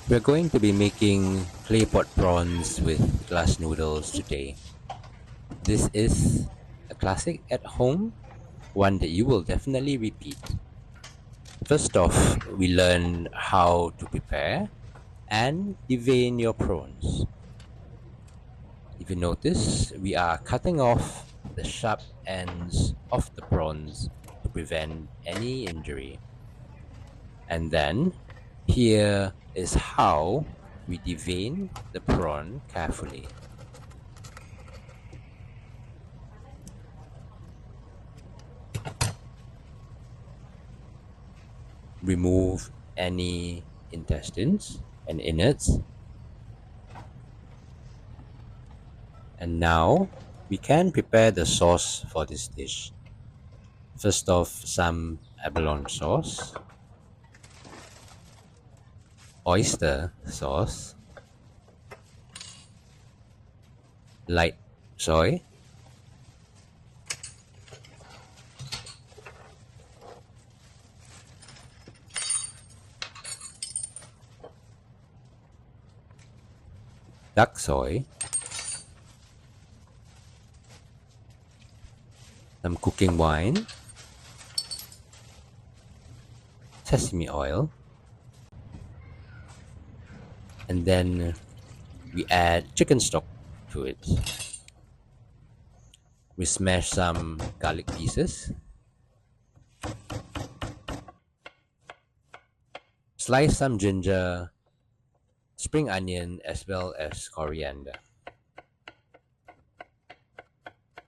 We're going to be making claypot prawns with glass noodles today. This is a classic at home, one that you will definitely repeat. First off, we learn how to prepare and devein your prawns. If you notice, we are cutting off the sharp ends of the prawns to prevent any injury. And then, here is how we devein the prawn carefully. Remove any intestines and innards. And now we can prepare the sauce for this dish. First off, some abalone sauce, oyster sauce, light soy, duck soy, some cooking wine, sesame oil, and then we add chicken stock to it. We smash some garlic pieces, slice some ginger, spring onion, as well as coriander.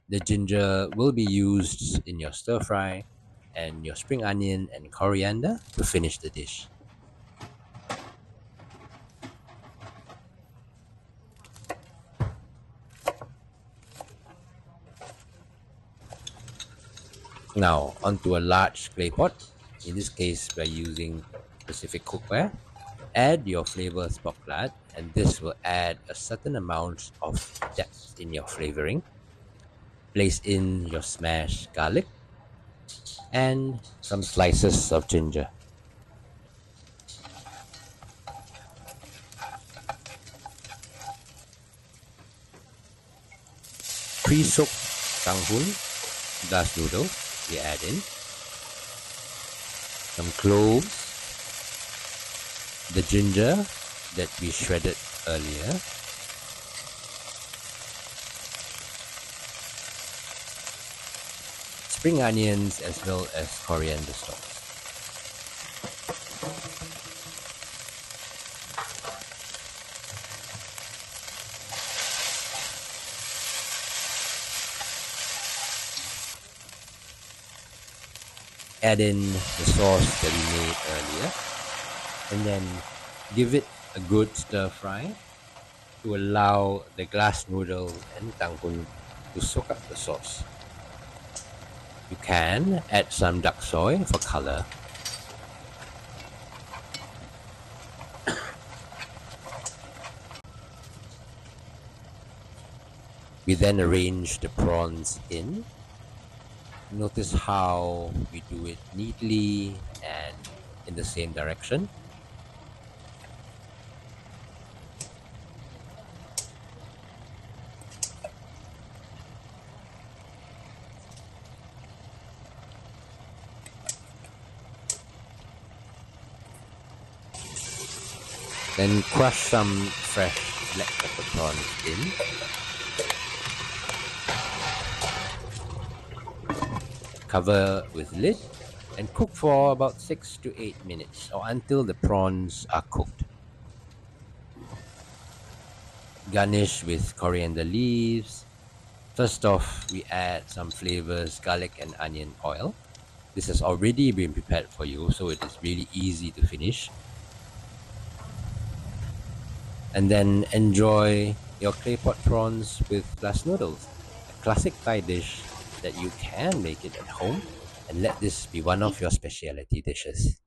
The ginger will be used in your stir fry, and your spring onion and coriander to finish the dish. Now onto a large clay pot. In this case, we're using Pacific cookware. Add your flavor spotlight, and this will add a certain amount of depth in your flavoring. Place in your smashed garlic and some slices of ginger. Pre-soaked tanghun glass noodles we add in. Some cloves, the ginger that we shredded earlier, spring onions, as well as coriander stalks. Add in the sauce that we made earlier, and then give it a good stir fry to allow the glass noodles and tanghun to soak up the sauce. You can add some duck soy for color. We then arrange the prawns in. Notice how we do it neatly and in the same direction. Then crush some fresh black pepper prawns in. Cover with lid and cook for about 6 to 8 minutes or until the prawns are cooked. Garnish with coriander leaves. First off, we add some flavors, garlic and onion oil. This has already been prepared for you, so it is really easy to finish. And then enjoy your claypot prawns with glass noodles, a classic Thai dish that you can make it at home, and let this be one of your specialty dishes.